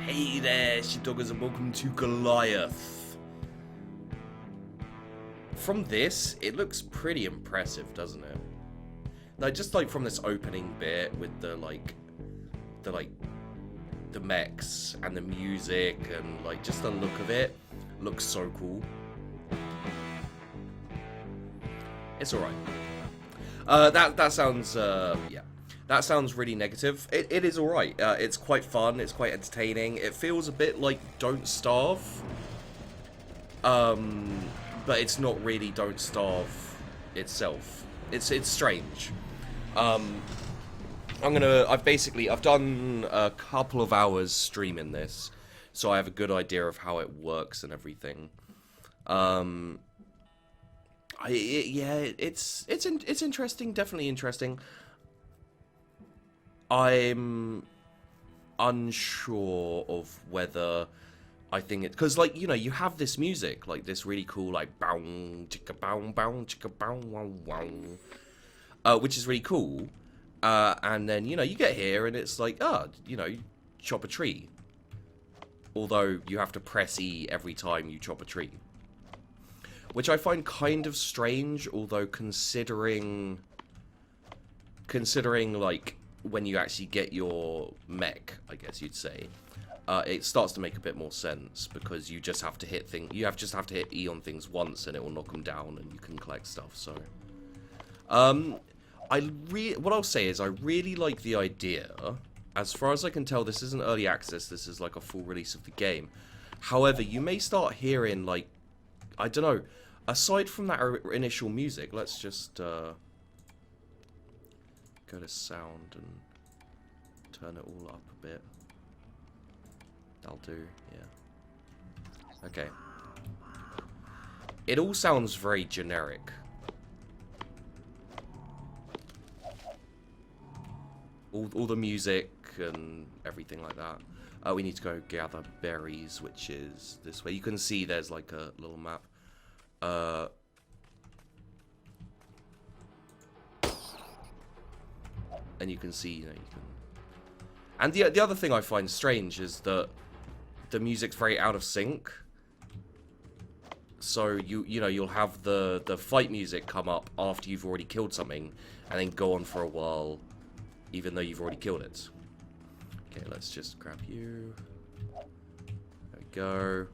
Hey there, Sheepdoggers, and welcome to Goliath. From this, it looks pretty impressive, doesn't it? Like, just like from this opening bit with the mechs and the music and like just the look of it looks so cool. It's alright. That sounds yeah. That sounds really negative. It is alright. It's quite fun. It's quite entertaining. It feels a bit like Don't Starve. But it's not really Don't Starve itself. It's strange. I've done a couple of hours streaming this, so I have a good idea of how it works and everything. It's interesting. Definitely interesting. I'm unsure of whether I think it, because like, you know, you have this music, like this really cool like bow chicka bow chicka bow wow wow, which is really cool, and then, you know, you get here and it's like, you know, chop a tree, although you have to press E every time you chop a tree, which I find kind of strange, although considering like when you actually get your mech, I guess you'd say, it starts to make a bit more sense, because you just have to hit just have to hit E on things once and it will knock them down and you can collect stuff. So what I'll say is I really like the idea. As far as I can tell, this isn't early access, this is like a full release of the game. However, you may start hearing, like, I don't know, aside from that initial music, let's just go to sound and turn it all up a bit. That'll do, yeah. Okay. It all sounds very generic. All the music and everything like that. We need to go gather berries, which is this way. You can see there's like a little map. And you can see, you know, you can. And the other thing I find strange is that the music's very out of sync. So you know, you'll have the fight music come up after you've already killed something, and then go on for a while, even though you've already killed it. Okay, let's just grab you. There we go.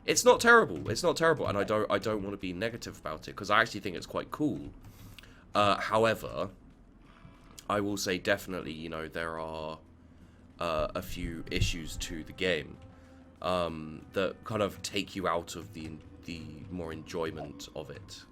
It's not terrible. It's not terrible, and I don't want to be negative about it, because I actually think it's quite cool. However, I will say definitely, you know, there are a few issues to the game that kind of take you out of the more enjoyment of it.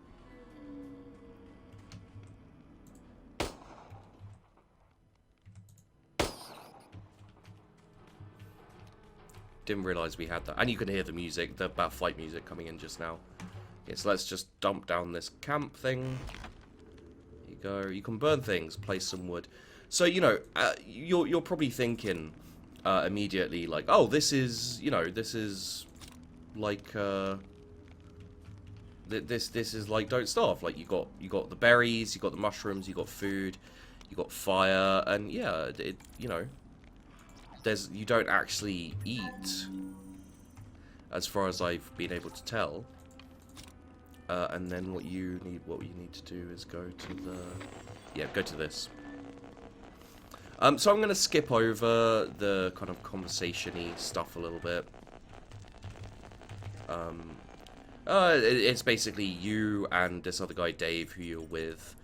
Didn't realise we had that. And you can hear the music, the fight music coming in just now. Okay, so let's just dump down this camp thing. Go. You can burn things, place some wood. So, you know, you're probably thinking immediately, like, oh, this is, you know, this is like this is like Don't Starve. Like, you got the berries, you got the mushrooms, you got food, you got fire, and yeah, you know, you don't actually eat, as far as I've been able to tell. And then what you need to do is go to this. So I'm going to skip over the kind of conversation-y stuff a little bit. It's basically you and this other guy, Dave, who you're with,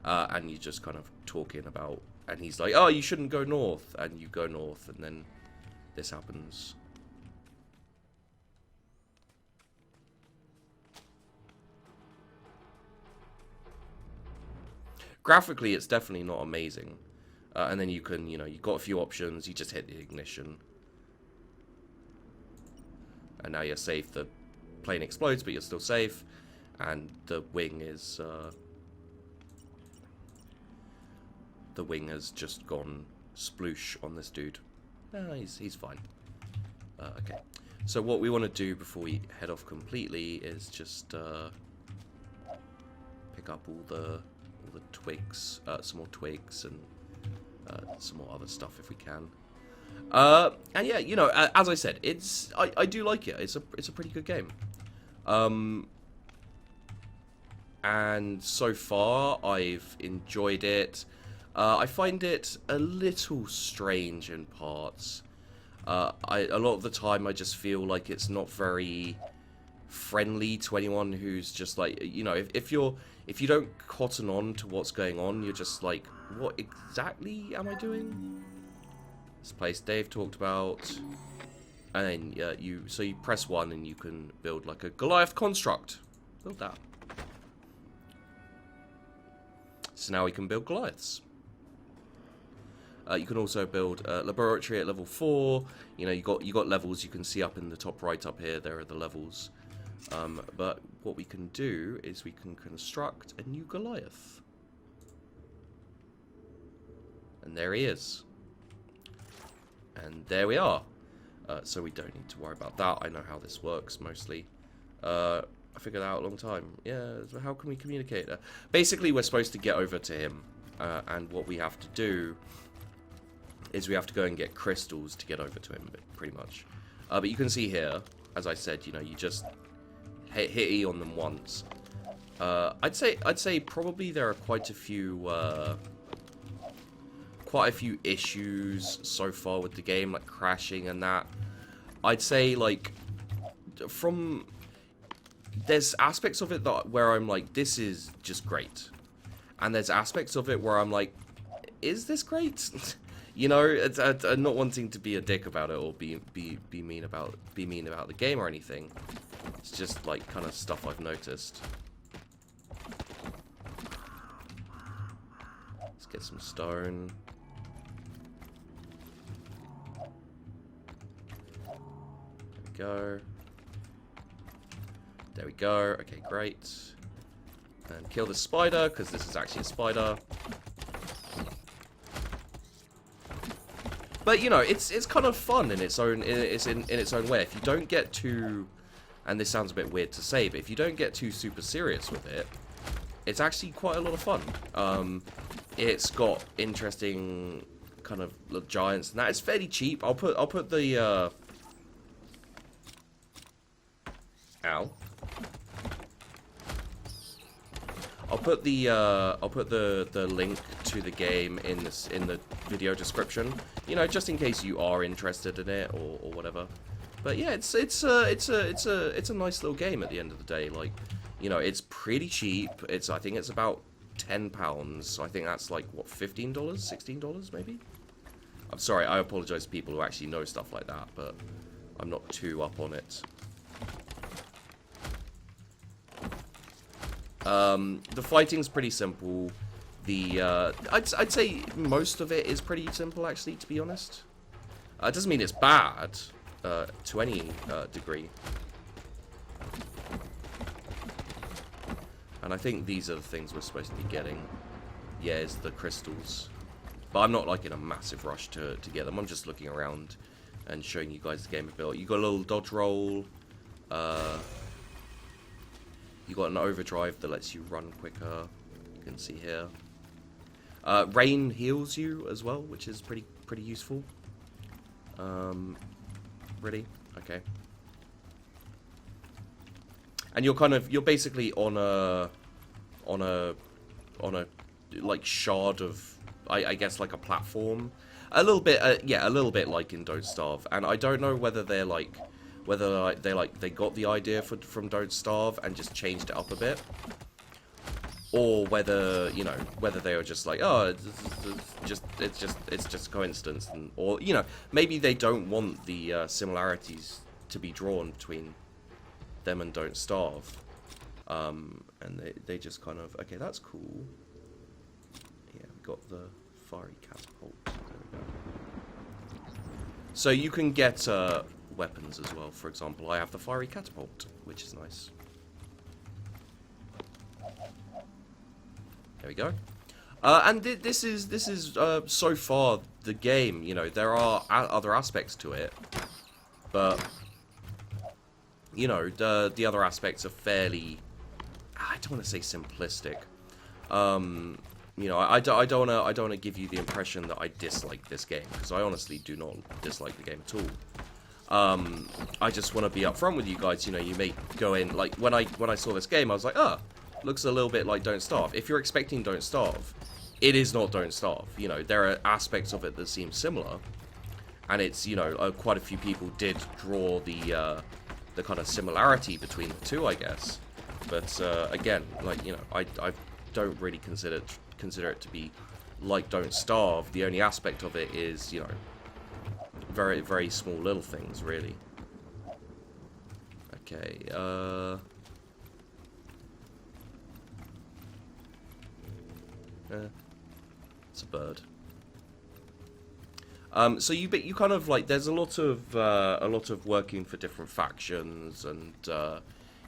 and you're just kind of talking about, and he's like, oh, you shouldn't go north, and you go north, and then this happens. Graphically, it's definitely not amazing. And then you can, you know, you've got a few options. You just hit the ignition. And now you're safe. The plane explodes, but you're still safe. And the wing is... the wing has just gone sploosh on this dude. He's fine. Okay. So what we want to do before we head off completely is just pick up all the twigs, some more twigs, and some more other stuff if we can. And yeah, you know, as I said, I do like it. It's a pretty good game. And so far, I've enjoyed it. I find it a little strange in parts. A lot of the time, I just feel like it's not very friendly to anyone who's just like, you know, if you don't cotton on to what's going on, you're just like, what exactly am I doing? This place Dave talked about, and then you press 1 and you can build like a Goliath construct. Build that. So now we can build Goliaths. You can also build a laboratory at level 4. You know, you got levels you can see up in the top right up here. There are the levels. But what we can do is we can construct a new Goliath. And there he is. And there we are. So we don't need to worry about that. I know how this works mostly. I figured that out a long time. Yeah, so how can we communicate? Basically, we're supposed to get over to him. And what we have to do is we have to go and get crystals to get over to him, pretty much. But you can see here, as I said, you know, you just hit E on them once. I'd say probably there are quite a few issues so far with the game, like crashing and that. I'd say like there's aspects of it that where I'm like, this is just great, and there's aspects of it where I'm like, is this great? You know, I'm not wanting to be a dick about it or be mean about the game or anything. It's just like kind of stuff I've noticed. Let's get some stone. There we go. There we go. Okay, great. And kill the spider, because this is actually a spider. But you know, it's kind of fun in its own in its own way. If you don't get too, and this sounds a bit weird to say, but if you don't get too super serious with it, it's actually quite a lot of fun. It's got interesting kind of giants, and that is fairly cheap. I'll put the ow. I'll put the link to the game in the video description. You know, just in case you are interested in it or whatever. But yeah, it's a nice little game at the end of the day. Like, you know, it's pretty cheap. I think it's about £10. So I think that's like what, $15, $16 maybe. I'm sorry, I apologize to people who actually know stuff like that, but I'm not too up on it. The fighting's pretty simple. I'd say most of it is pretty simple, actually, to be honest. It doesn't mean it's bad, to any degree. And I think these are the things we're supposed to be getting. Yeah, it's the crystals. But I'm not, like, in a massive rush to get them. I'm just looking around and showing you guys the game a bit. You got a little dodge roll. You got an overdrive that lets you run quicker. You can see here. Rain heals you as well, which is pretty useful. Really? Okay. And you're basically on a like shard of, I guess, like a platform. A little bit, yeah, a little bit like in Don't Starve. And I don't know whether they're like, they got the idea from Don't Starve and just changed it up a bit, or whether, you know, whether they were just like, oh, it's just coincidence, or, you know, maybe they don't want the similarities to be drawn between them and Don't Starve, and they just kind of, okay, that's cool. Yeah, we got the fiery catapult. There we go. So you can get weapons as well. For example, I have the fiery catapult, which is nice. There we go. And this is so far the game. You know, there are other aspects to it, but you know, the other aspects are fairly, I don't want to say simplistic. You know, I don't wanna give you the impression that I dislike this game, because I honestly do not dislike the game at all. I just want to be upfront with you guys. You know, you may go in, like, when I saw this game, I was like, ah, looks a little bit like Don't Starve. If you're expecting Don't Starve, it is not Don't Starve. You know, there are aspects of it that seem similar, and it's, you know, quite a few people did draw the kind of similarity between the two, I guess. But again, like, you know, I don't really consider it to be like Don't Starve. The only aspect of it is, you know, very, very small little things, really. Okay, it's a bird. So you kind of like, there's a lot of working for different factions, and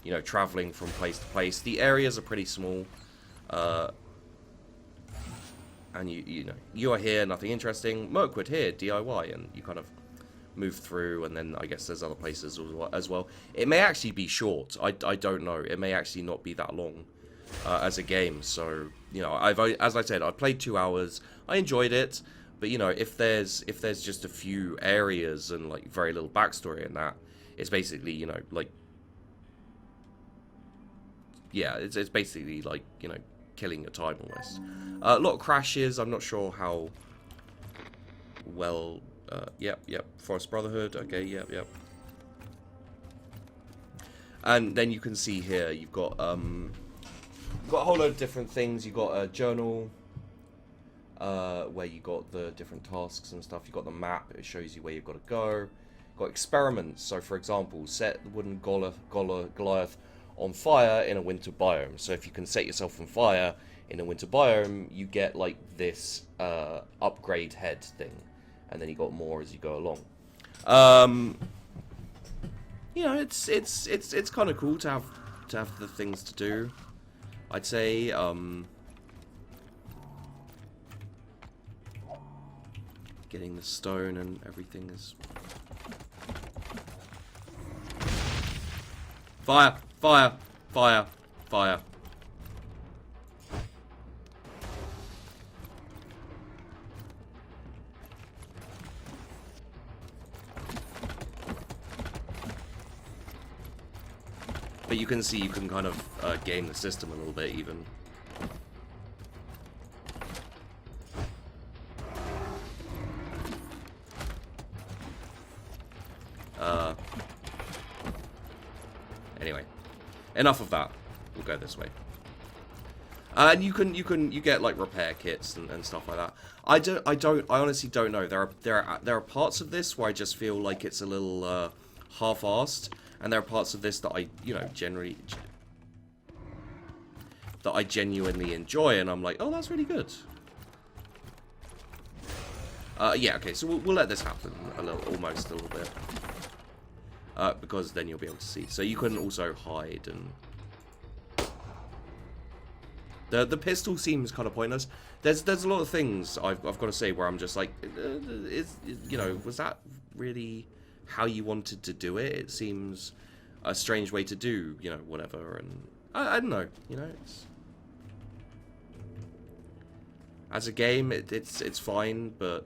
you know, traveling from place to place. The areas are pretty small, and you know, you are here, nothing interesting. Mirkwood here, DIY, and you kind of move through, and then I guess there's other places as well. It may actually be short. I don't know. It may actually not be that long as a game. So, you know, as I said, I played 2 hours. I enjoyed it, but, you know, if there's just a few areas and like very little backstory in that, it's basically, you know, like, yeah, it's basically like, you know, killing your time almost. A lot of crashes. I'm not sure how well. Yep. Forest Brotherhood. Okay. Yep. And then you can see here you've got a whole load of different things. You've got a journal where you got the different tasks and stuff. You've got the map. It shows you where you've got to go. You've got experiments. So, for example, set the wooden Goliath on fire in a winter biome. So if you can set yourself on fire in a winter biome, you get like this upgrade head thing, and then you got more as you go along. You know, it's kind of cool to have the things to do, I'd say. Getting the stone and everything is fire. But you can see you can kind of game the system a little bit even. Anyway, enough of that. We'll go this way. And you get like repair kits and stuff like that. I honestly don't know. There are parts of this where I just feel like it's a little half-assed, and there are parts of this that I, you know, genuinely enjoy, and I'm like, oh, that's really good. Yeah, okay, so we'll let this happen almost a little bit. Because then you'll be able to see. So you can also hide, and the pistol seems kind of pointless. There's a lot of things I've got to say where I'm just like, you know, was that really how you wanted to do it? It seems a strange way to do, you know, whatever, and I don't know, you know, as a game it's fine, but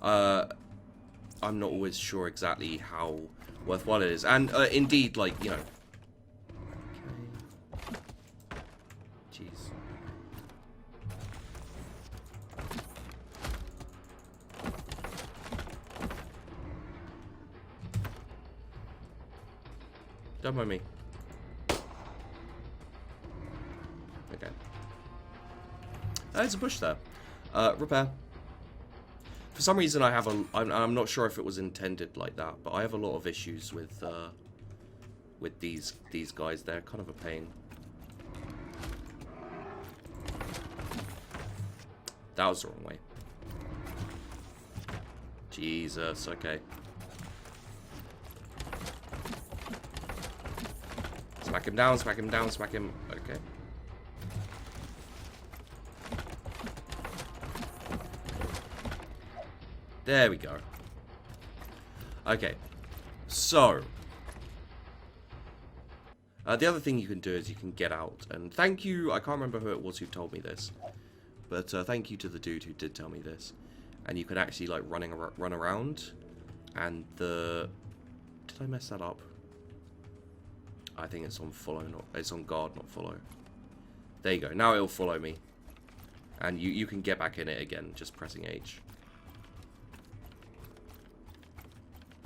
I'm not always sure exactly how worthwhile it is. And indeed, like, you know. Okay. Jeez. Don't mind me. Okay. There's a bush there. Repair. For some reason, I'm not sure if it was intended like that, but I have a lot of issues with these guys. They're kind of a pain. That was the wrong way. Jesus. Okay. Smack him down. Smack him down. Smack him. Okay. There we go. Okay. So. The other thing you can do is you can get out. And thank you, I can't remember who it was who told me this. But thank you to the dude who did tell me this. And you can actually like run around. And the... Did I mess that up? I think it's on follow, not... It's on guard, not follow. There you go. Now it'll follow me. And you can get back in it again, just pressing H.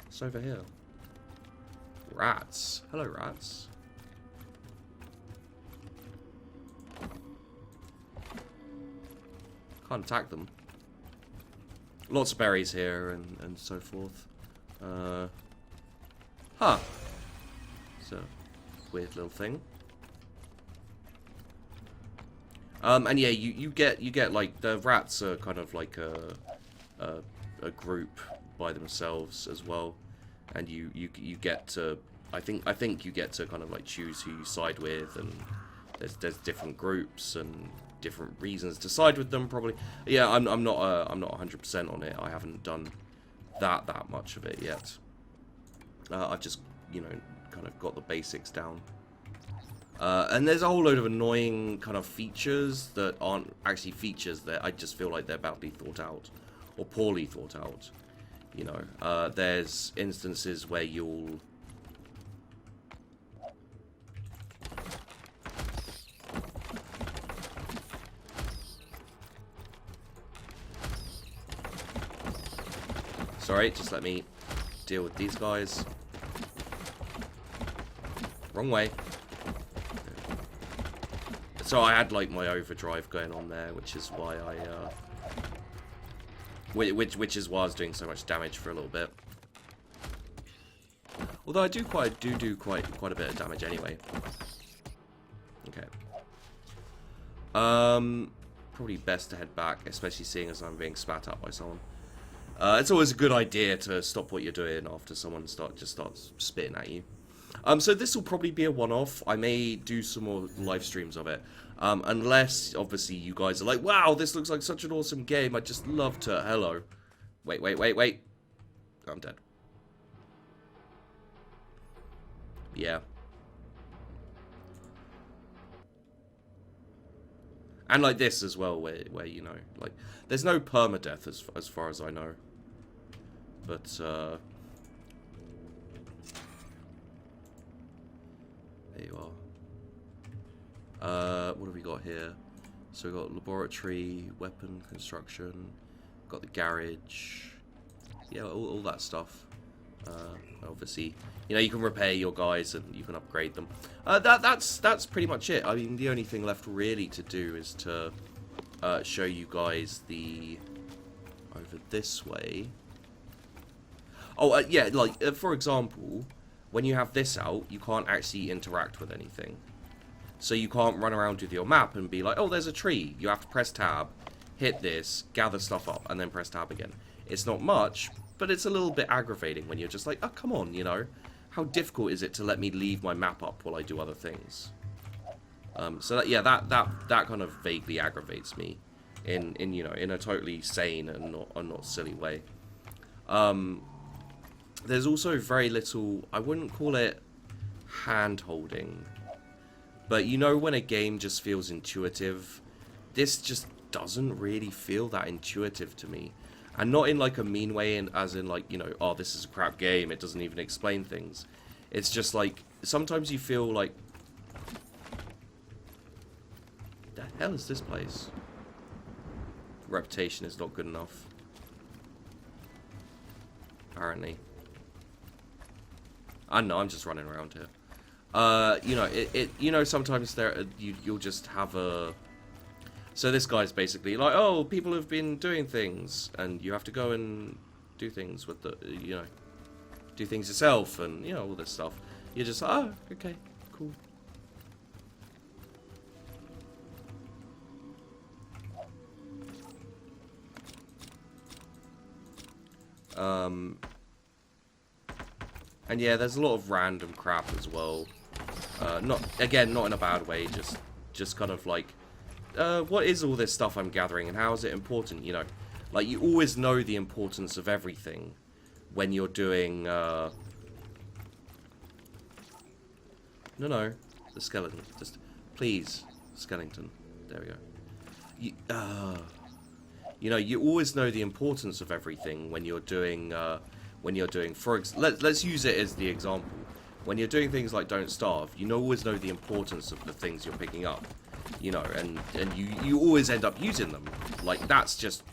It's over here. Rats. Hello, rats. Can't attack them. Lots of berries here and so forth. Huh. It's a weird little thing. And yeah, you get like the rats are kind of like a group by themselves as well, and you get to I think you get to kind of like choose who you side with, and there's different groups and different reasons to side with them probably. Yeah, I'm not 100% on it. I haven't done that much of it yet. I've just kind of got the basics down. And there's a whole load of annoying kind of features that aren't actually features that I just feel like they're badly thought out or poorly thought out. You know, there's instances where you'll sorry, just let me deal with these guys. Wrong way. So I had like my overdrive going on there, which is why which is why I was doing so much damage for a little bit. Although I do quite a bit of damage anyway. Okay. Probably best to head back, especially seeing as I'm being spat at by someone. It's always a good idea to stop what you're doing after someone starts spitting at you. So this will probably be a one-off. I may do some more live streams of it. Unless, obviously, you guys are like, wow, this looks like such an awesome game. I'd just love to... Hello. Wait. I'm dead. Yeah. And like this as well, where you know, like, there's no permadeath as far as I know. But, there you are. What have we got here? So we've got laboratory, weapon construction, got the garage, yeah, all that stuff. Obviously, you know, you can repair your guys and you can upgrade them. That's pretty much it. I mean, the only thing left really to do is to show you guys the over this way. Oh, yeah, like for example, when you have this out, you can't actually interact with anything. So you can't run around with your map and be like, oh, there's a tree. You have to press tab, hit this, gather stuff up, and then press tab again. It's not much, but it's a little bit aggravating when you're just like, oh, come on, you know. How difficult is it to let me leave my map up while I do other things? So that, yeah, that kind of vaguely aggravates me in you know, in a totally sane and not silly way. There's also very little, I wouldn't call it hand-holding, but you know when a game just feels intuitive, this just doesn't really feel that intuitive to me. And not in like a mean way, as in like, you know, oh, this is a crap game, it doesn't even explain things. It's just like, sometimes you feel like, the hell is this place? Reputation is not good enough. Apparently. I don't know, I'm just running around here. You know, you know, sometimes you'll just have a... So this guy's basically like, oh, people have been doing things, and you have to go and do things with the, you know, do things yourself, and, you know, all this stuff. You're just like, oh, okay, cool. And yeah, there's a lot of random crap as well. Not in a bad way, just kind of like, what is all this stuff I'm gathering and how is it important, you know? Like, you always know the importance of everything when you're doing, no, the skeleton. Just, please, skeleton. There we go. You know, you always know the importance of everything when you're doing, let's use it as the example. When you're doing things like Don't Starve, you always know the importance of the things you're picking up. You know, and you always end up using them. Like, that's just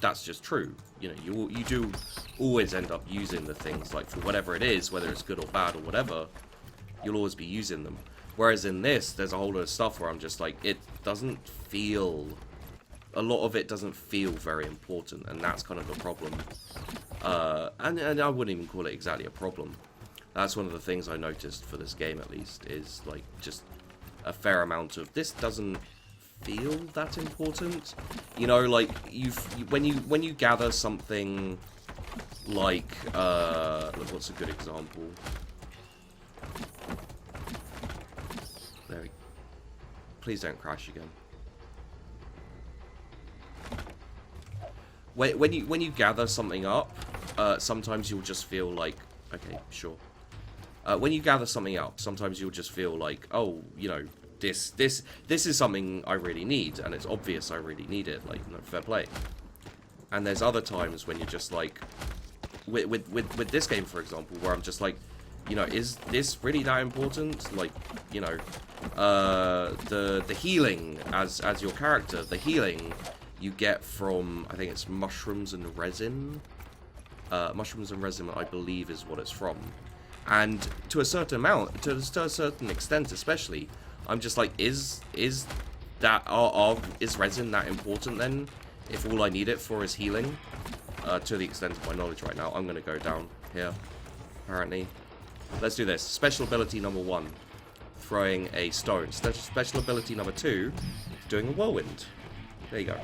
true. You know, you do always end up using the things, like, for whatever it is, whether it's good or bad or whatever, you'll always be using them. Whereas in this, there's a whole lot of stuff where I'm just like, it doesn't feel, a lot of it doesn't feel very important, and that's kind of the problem. And I wouldn't even call it exactly a problem. That's one of the things I noticed for this game, at least, is, like, just a fair amount of, this doesn't feel that important. You know, like, when you gather something like, what's a good example? There we go. Please don't crash again. When you gather something up, sometimes you'll just feel like, okay, sure. When you gather something up, sometimes you'll just feel like, oh, you know, this is something I really need, and it's obvious I really need it, like, no, fair play. And there's other times when you're just like, with this game, for example, where I'm just like, you know, is this really that important? Like, you know, the healing as your character, the healing you get from, I think it's mushrooms and resin. Mushrooms and resin, I believe, is what it's from. And to a certain amount, to a certain extent, especially, I'm just like, is resin that important then? If all I need it for is healing, to the extent of my knowledge right now, I'm gonna go down here. Apparently, let's do this. Special ability number 1, throwing a stone. Special ability number 2, doing a whirlwind. There you go.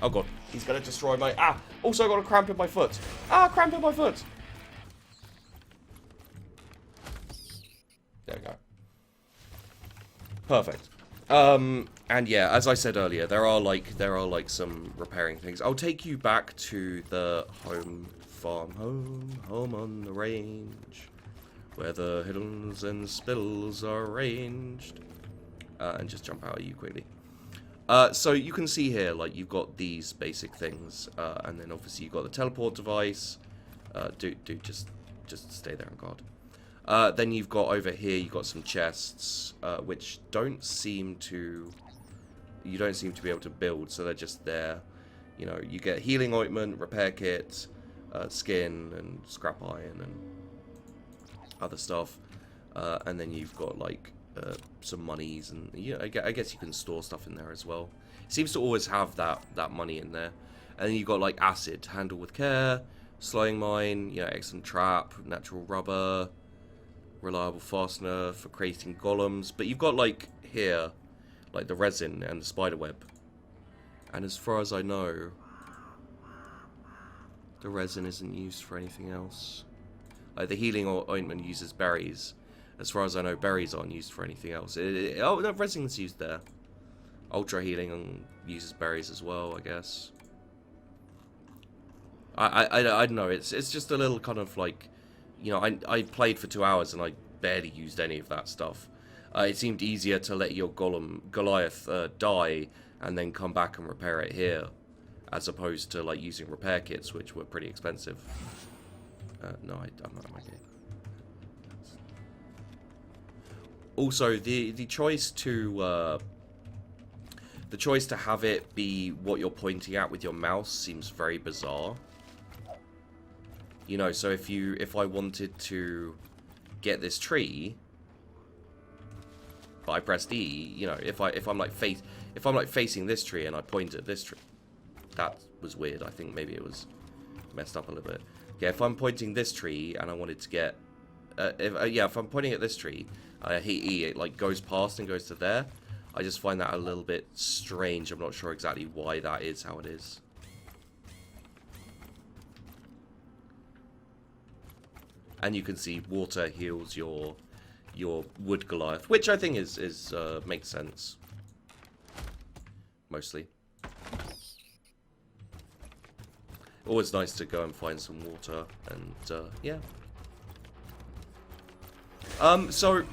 Oh god, he's gonna destroy my. Also got a cramp in my foot. Cramp in my foot. There we go. Perfect. And yeah, as I said earlier, there are like some repairing things. I'll take you back to the home on the range, where the hiddens and spills are arranged. And just jump out at you quickly. So you can see here, like, you've got these basic things, and then obviously you've got the teleport device. Just stay there and guard. Then you've got over here, you've got some chests, which you don't seem to be able to build, so they're just there. You know, you get healing ointment, repair kit, skin, and scrap iron, and other stuff. And then you've got, like, some monies, and yeah, I guess you can store stuff in there as well. It seems to always have that money in there. And then you've got, like, acid, handle with care, slowing mine, you know, excellent trap, natural rubber, reliable fastener for creating golems. But you've got, like, here, like, the resin and the spider web. And as far as I know, the resin isn't used for anything else. Like, the healing ointment uses berries. As far as I know, berries aren't used for anything else. Oh, no, resin's used there. Ultra healing uses berries as well, I guess. I don't know. It's just a little kind of like, you know, I played for 2 hours and I barely used any of that stuff. It seemed easier to let your Goliath die and then come back and repair it here, as opposed to, like, using repair kits, which were pretty expensive. No, I'm not in my game. Also, the choice to have it be what you're pointing at with your mouse seems very bizarre. You know, so if I wanted to get this tree, but I pressed E, you know, if I'm like facing this tree and I point at this tree, that was weird. I think maybe it was messed up a little bit. Yeah, if I'm pointing this tree and I wanted to get, if I'm pointing at this tree, I hit E, it like goes past and goes to there. I just find that a little bit strange. I'm not sure exactly why that is how it is. And you can see water heals your wood Goliath, which I think is makes sense. Mostly. Always nice to go and find some water, and yeah. So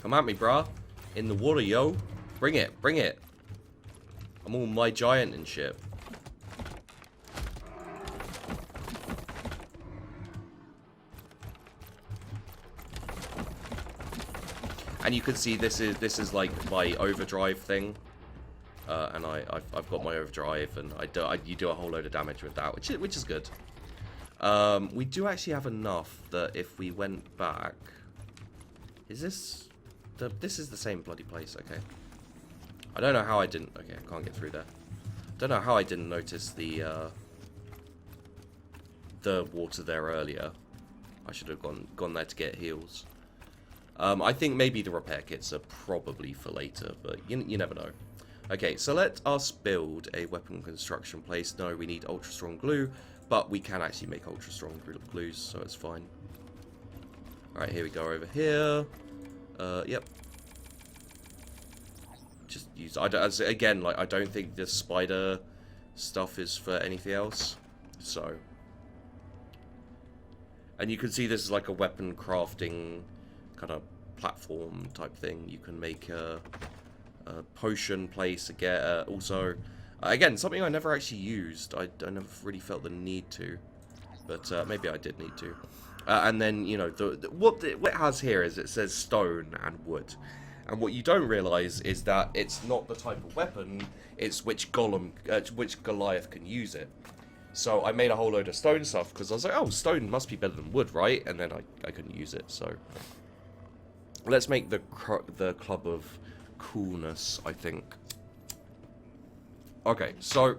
Come at me, bruh. In the water, yo. Bring it. Bring it. I'm all my giant and shit. And you can see this is like my overdrive thing. And I've got my overdrive, and you do a whole load of damage with that, which is good. We do actually have enough that if we went back, is this is the same bloody place? Okay, I don't know how I didn't. Okay, I can't get through there. Don't know how I didn't notice the water there earlier. I should have gone there to get heals. I think maybe the repair kits are probably for later, but you never know. Okay, so let us build a weapon construction place. No, we need ultra strong glue, but we can actually make ultra strong glues, so it's fine. Alright, here we go over here. Yep. Just use. Again, like I don't think this spider stuff is for anything else. So, and you can see this is like a weapon crafting kind of platform type thing. You can make a potion place again. Also, again, something I never actually used. I never really felt the need to, but maybe I did need to. And then what it has here is it says stone and wood, and what you don't realize is that it's not the type of weapon. It's which Goliath can use it. So I made a whole load of stone stuff because I was like, oh, stone must be better than wood, right? And then I couldn't use it. So let's make the club of coolness, I think. Okay, so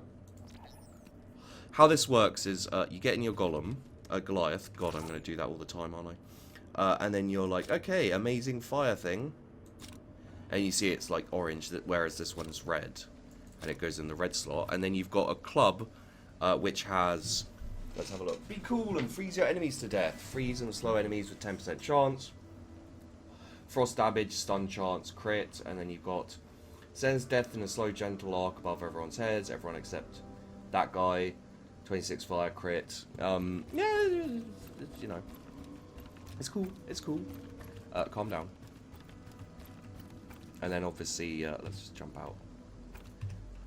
how this works is you get in your Goliath. God, I'm going to do that all the time, aren't I? And then you're like, okay, amazing fire thing. And you see it's like orange, whereas this one's red. And it goes in the red slot. And then you've got a club, which has... Let's have a look. Be cool and freeze your enemies to death. Freeze and slow enemies with 10% chance. Frost damage, stun chance, crit. And then you've got... Sends death in a slow, gentle arc above everyone's heads. Everyone except that guy. 26 fire crit. Yeah, it's cool. It's cool. Calm down. And then obviously, let's just jump out.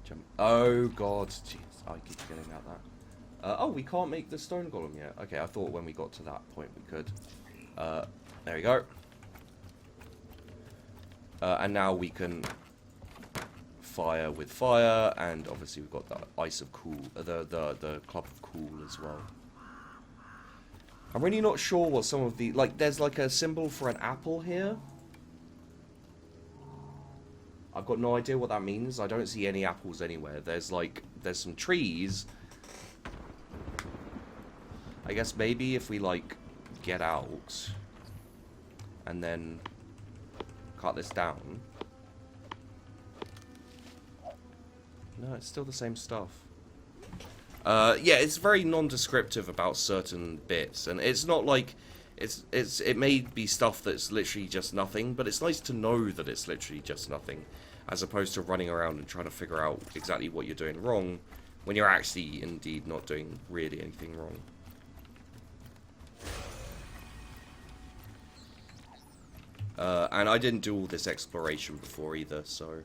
Jump. Oh god, jeez, I keep forgetting about that. Oh, we can't make the stone golem yet. Okay, I thought when we got to that point we could. There we go. And now we can fire with fire, and obviously we've got the ice of cool, the club of cool as well. I'm really not sure what some of the, like, there's like a symbol for an apple here. I've got no idea what that means. I don't see any apples anywhere. There's some trees. I guess maybe if we like get out and then cut this down. No, it's still the same stuff. Yeah, it's very non-descriptive about certain bits, and it's not like it may be stuff that's literally just nothing, but it's nice to know that it's literally just nothing, as opposed to running around and trying to figure out exactly what you're doing wrong when you're actually indeed not doing really anything wrong. And I didn't do all this exploration before either, so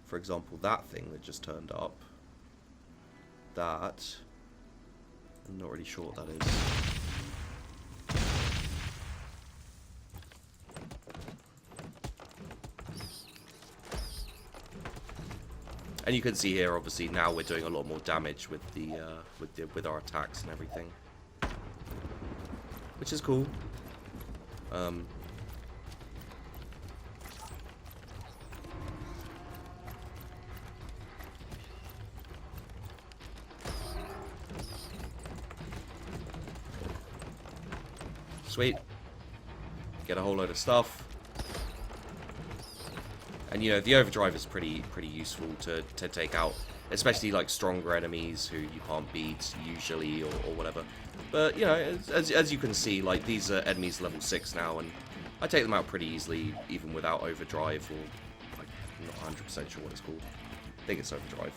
for example, that thing that just turned up, that, I'm not really sure what that is. And you can see here, obviously, now we're doing a lot more damage with the with our attacks and everything, which is cool. Sweet. Get a whole load of stuff. And the overdrive is pretty useful to take out, especially like stronger enemies who you can't beat usually or whatever. But as you can see, like these are enemies level 6 now, and I take them out pretty easily even without overdrive, or like, I'm not 100% sure what it's called. I think it's overdrive.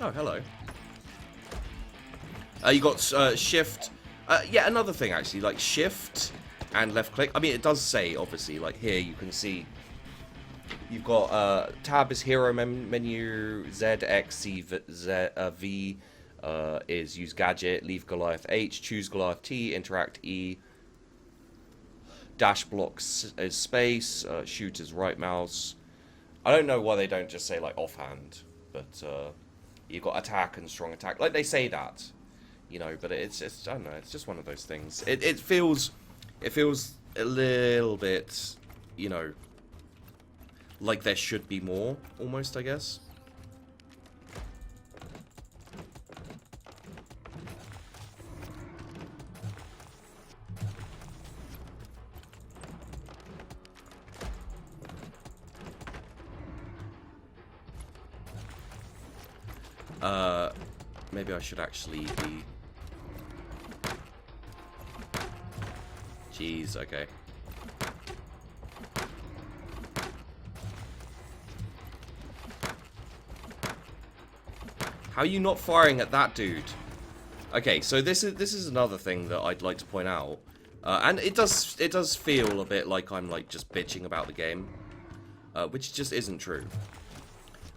Oh, hello. You got shift. Yeah, another thing actually, like shift and left click. I mean, it does say, obviously, like here you can see You've got tab is hero menu, Z, X, C, V is use gadget, leave Goliath H, choose Goliath T, interact E, dash blocks is space, shoot is right mouse. I don't know why they don't just say like offhand, but you've got attack and strong attack. Like they say that, you know, but it's I don't know, it's just one of those things. It feels a little bit, you know, like there should be more, almost, I guess. Maybe I should actually be... Jeez, okay. How are you not firing at that dude? Okay, so this is another thing that I'd like to point out, and it does feel a bit like I'm like just bitching about the game, which just isn't true.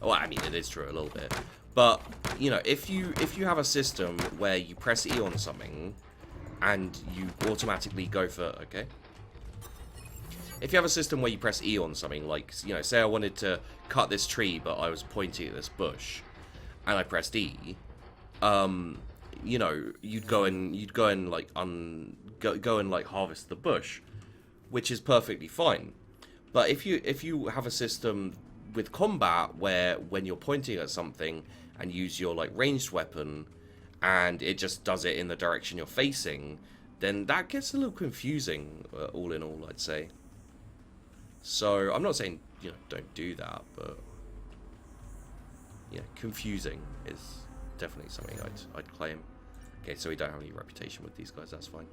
Well, I mean it is true a little bit, but you know, if you have a system where you press E on something and you automatically go for okay. If you have a system where you press E on something, like, you know, say I wanted to cut this tree, but I was pointing at this bush, and I pressed E, you know, you'd go and like go and like harvest the bush, which is perfectly fine. But if you have a system with combat where when you're pointing at something and use your like ranged weapon, and it just does it in the direction you're facing, then that gets a little confusing. All in all, I'd say. So I'm not saying, you know, don't do that, but yeah, confusing is definitely something I'd claim. Okay, so we don't have any reputation with these guys. That's fine.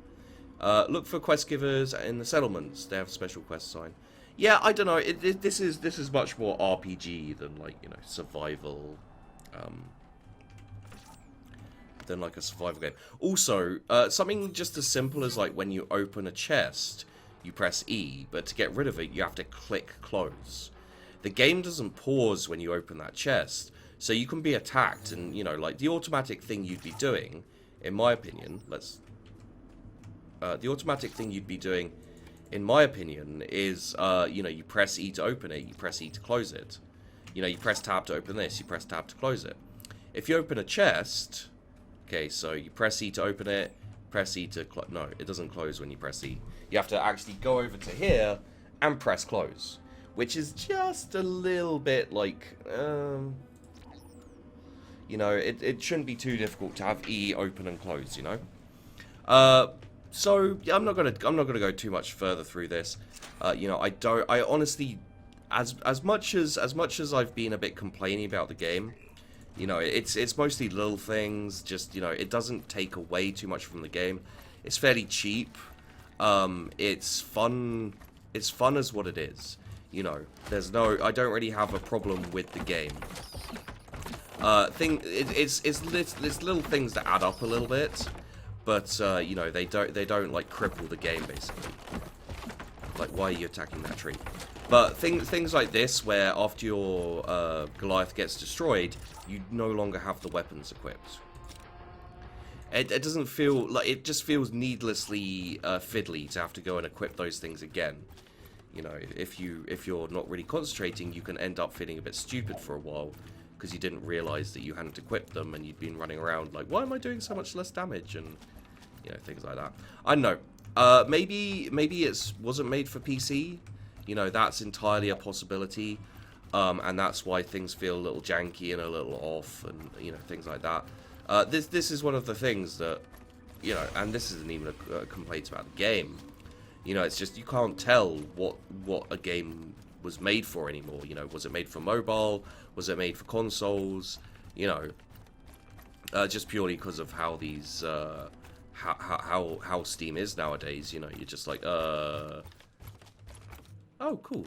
Look for quest givers in the settlements. They have a special quest sign. Yeah, I don't know. This is much more RPG than like, you know, survival. Than like a survival game. Also, something just as simple as like when you open a chest, you press E, but to get rid of it, you have to click close. The game doesn't pause when you open that chest, so you can be attacked, and you know, like the automatic thing you'd be doing, in my opinion, the automatic thing you'd be doing, in my opinion, is you know, you press E to open it, you press E to close it. You know, you press tab to open this, you press tab to close it. If you open a chest, okay, so you press E to open it, press E to no, it doesn't close when you press E. You have to actually go over to here and press close, which is just a little bit like, you know, it shouldn't be too difficult to have E open and close, you know. So yeah, I'm not gonna go too much further through this. You know, I honestly, as much as I've been a bit complaining about the game, you know, it's mostly little things. Just, you know, it doesn't take away too much from the game. It's fairly cheap. It's fun. It's fun as what it is. You know, I don't really have a problem with the game. It's little things that add up a little bit, but you know, they don't like cripple the game basically. Like, why are you attacking that tree? But things like this, where after your Goliath gets destroyed, you no longer have the weapons equipped. It doesn't feel like, it just feels needlessly fiddly to have to go and equip those things again. You know, if you're not really concentrating, you can end up feeling a bit stupid for a while because you didn't realize that you hadn't equipped them, and you'd been running around like, why am I doing so much less damage, and you know, things like that. I don't know. Maybe it wasn't made for PC. You know, that's entirely a possibility, and that's why things feel a little janky and a little off, and you know, things like that. This is one of the things that, you know, and this isn't even a complaint about the game. You know, it's just you can't tell what a game was made for anymore. You know, was it made for mobile? Was it made for consoles? You know, just purely because of how these how Steam is nowadays. You know, you're just like, oh, cool.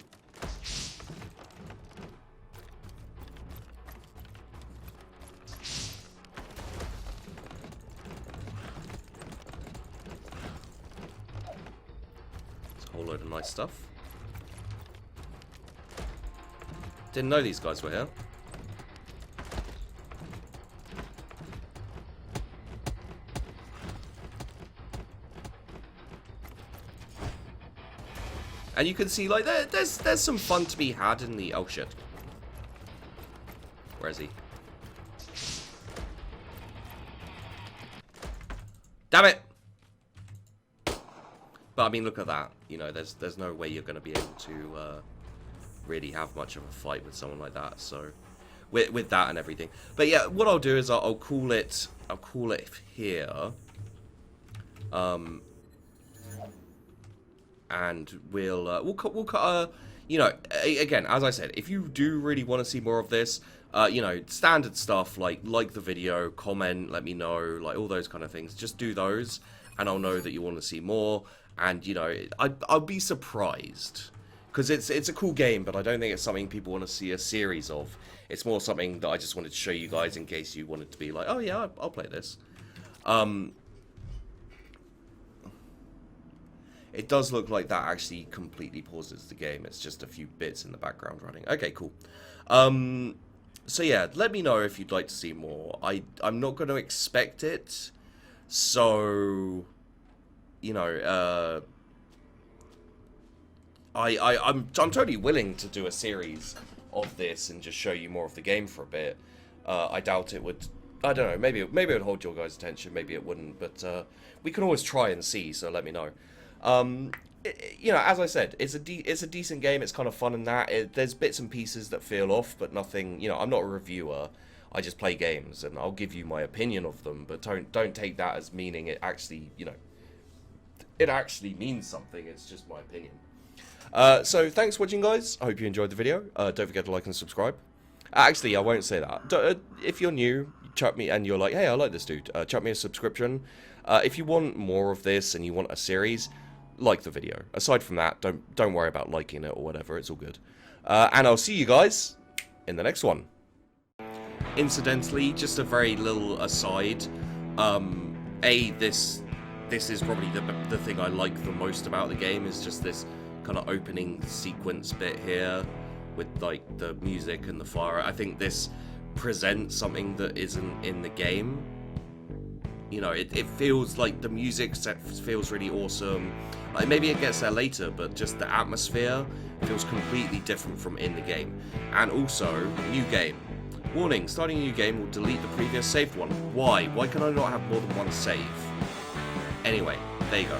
It's a whole load of nice stuff. Didn't know these guys were here. And you can see, like, there's some fun to be had in the... Oh, shit. Where is he? Damn it! But, I mean, look at that. You know, there's no way you're going to be able to really have much of a fight with someone like that. So, with that and everything. But, yeah, what I'll do is I'll call it here. And we'll cut, you know, again, as I said, if you do really want to see more of this, you know, standard stuff, like the video, comment, let me know, like all those kind of things, just do those, and I'll know that you want to see more, and, you know, I'll be surprised, because it's a cool game, but I don't think it's something people want to see a series of. It's more something that I just wanted to show you guys in case you wanted to be like, oh yeah, I'll play this. It does look like that actually completely pauses the game. It's just a few bits in the background running. Okay, cool. So yeah, let me know if you'd like to see more. I'm not going to expect it. So, you know, I'm totally willing to do a series of this and just show you more of the game for a bit. I doubt it would. I don't know. Maybe it would hold your guys' attention. Maybe it wouldn't. But we can always try and see. So let me know. You know, as I said, it's a decent game. It's kind of fun in that. There's bits and pieces that feel off, but nothing. You know, I'm not a reviewer. I just play games, and I'll give you my opinion of them. But don't take that as meaning it actually, you know, it actually means something. It's just my opinion. So thanks for watching, guys. I hope you enjoyed the video. Don't forget to like and subscribe. Actually, I won't say that. If you're new, chuck me, and you're like, hey, I like this dude. Chuck me a subscription. If you want more of this and you want a series, like the video. Aside from that, don't worry about liking it or whatever. It's all good. And I'll see you guys in the next one. Incidentally, just a very little aside. This is probably the thing I like the most about the game, is just this kind of opening sequence bit here with like the music and the fire. I think this presents something that isn't in the game. You know, it feels like the music feels really awesome. Like maybe it gets there later, but just the atmosphere feels completely different from in the game. And also, new game. Warning, starting a new game will delete the previous saved one. Why? Why can I not have more than one save? Anyway, there you go.